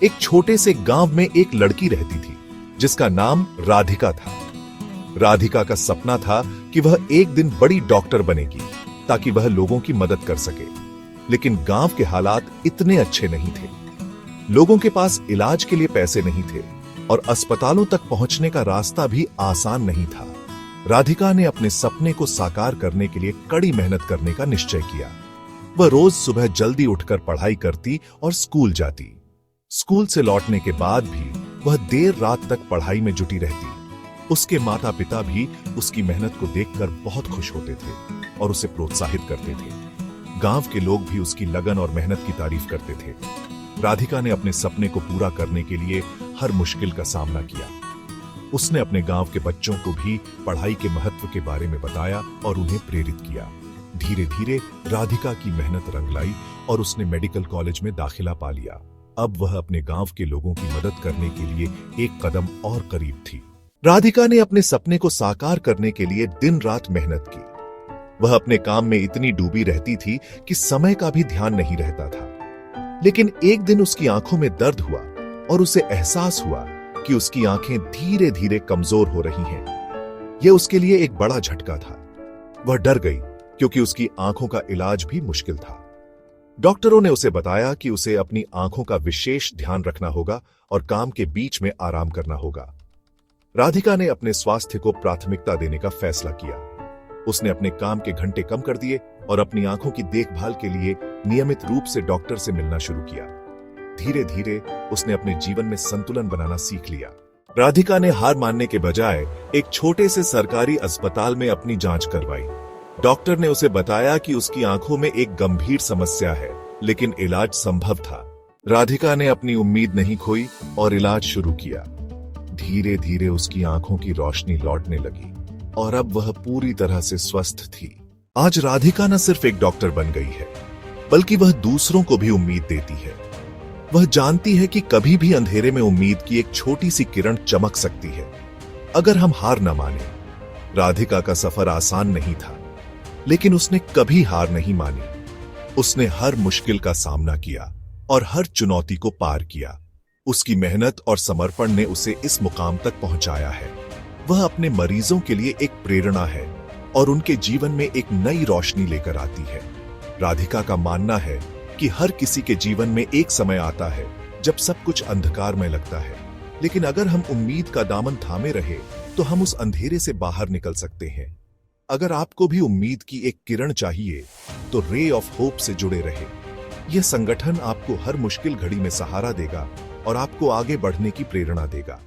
एक छोटे से गांव में एक लड़की रहती थी जिसका नाम राधिका था। राधिका का सपना था कि वह एक दिन बड़ी डॉक्टर बनेगी ताकि वह लोगों की मदद कर सके। लेकिन गांव के हालात इतने अच्छे नहीं थे। लोगों के पास इलाज के लिए पैसे नहीं थे और अस्पतालों तक पहुंचने का रास्ता भी आसान नहीं था। राधिका ने अपने सपने को साकार करने के लिए कड़ी मेहनत करने का निश्चय किया। वह रोज सुबह जल्दी उठकर पढ़ाई करती और स्कूल जाती। स्कूल से लौटने के बाद भी वह देर रात तक पढ़ाई में जुटी रहती। उसके माता पिता भी उसकी मेहनत को देखकर बहुत खुश होते थे और उसे प्रोत्साहित करते थे। गांव के लोग भी उसकी लगन और मेहनत की तारीफ करते थे। राधिका ने अपने सपने को पूरा करने के लिए हर मुश्किल का सामना किया। उसने अपने गांव के बच्चों को भी पढ़ाई के महत्व के बारे में बताया और उन्हें प्रेरित किया। धीरे धीरे राधिका की मेहनत रंग लाई और उसने मेडिकल कॉलेज में दाखिला पा लिया। अब वह अपने गांव के लोगों की मदद करने के लिए एक कदम और करीब थी। राधिका ने अपने सपने को साकार करने के लिए दिन रात मेहनत की। वह अपने काम में इतनी डूबी रहती थी कि समय का भी ध्यान नहीं रहता था। लेकिन एक दिन उसकी आंखों में दर्द हुआ और उसे एहसास हुआ कि उसकी आंखें धीरे धीरे कमजोर हो रही हैं। यह उसके लिए एक बड़ा झटका था। वह डर गई क्योंकि उसकी आंखों का इलाज भी मुश्किल था। डॉक्टरों ने उसे बताया कि उसे अपनी आंखों का विशेष ध्यान रखना होगा और काम के बीच में आराम करना होगा। राधिका ने अपने स्वास्थ्य को प्राथमिकता देने का फैसला किया। उसने अपने काम के घंटे कम कर दिए और अपनी आंखों की देखभाल के लिए नियमित रूप से डॉक्टर से मिलना शुरू किया। धीरे धीरे उसने अपने जीवन में संतुलन बनाना सीख लिया। राधिका ने हार मानने के बजाय एक छोटे से सरकारी अस्पताल में अपनी जांच करवाई। डॉक्टर ने उसे बताया कि उसकी आंखों में एक गंभीर समस्या है, लेकिन इलाज संभव था। राधिका ने अपनी उम्मीद नहीं खोई और इलाज शुरू किया। धीरे धीरे उसकी आंखों की रोशनी लौटने लगी और अब वह पूरी तरह से स्वस्थ थी। आज राधिका न सिर्फ एक डॉक्टर बन गई है, बल्कि वह दूसरों को भी उम्मीद देती है। वह जानती है कि कभी भी अंधेरे में उम्मीद की एक छोटी सी किरण चमक सकती है, अगर हम हार न माने। राधिका का सफर आसान नहीं था, लेकिन उसने कभी हार नहीं मानी। उसने हर मुश्किल का सामना किया और हर चुनौती को पार किया। उसकी मेहनत और समर्पण ने उसे इस मुकाम तक पहुंचाया है। वह अपने मरीजों के लिए एक प्रेरणा है और उनके जीवन में एक नई रोशनी लेकर आती है। राधिका का मानना है कि हर किसी के जीवन में एक समय आता है जब सब कुछ अंधकार में लगता है, लेकिन अगर हम उम्मीद का दामन थामे रहे तो हम उस अंधेरे से बाहर निकल सकते हैं। अगर आपको भी उम्मीद की एक किरण चाहिए तो रे ऑफ होप से जुड़े रहे। यह संगठन आपको हर मुश्किल घड़ी में सहारा देगा और आपको आगे बढ़ने की प्रेरणा देगा।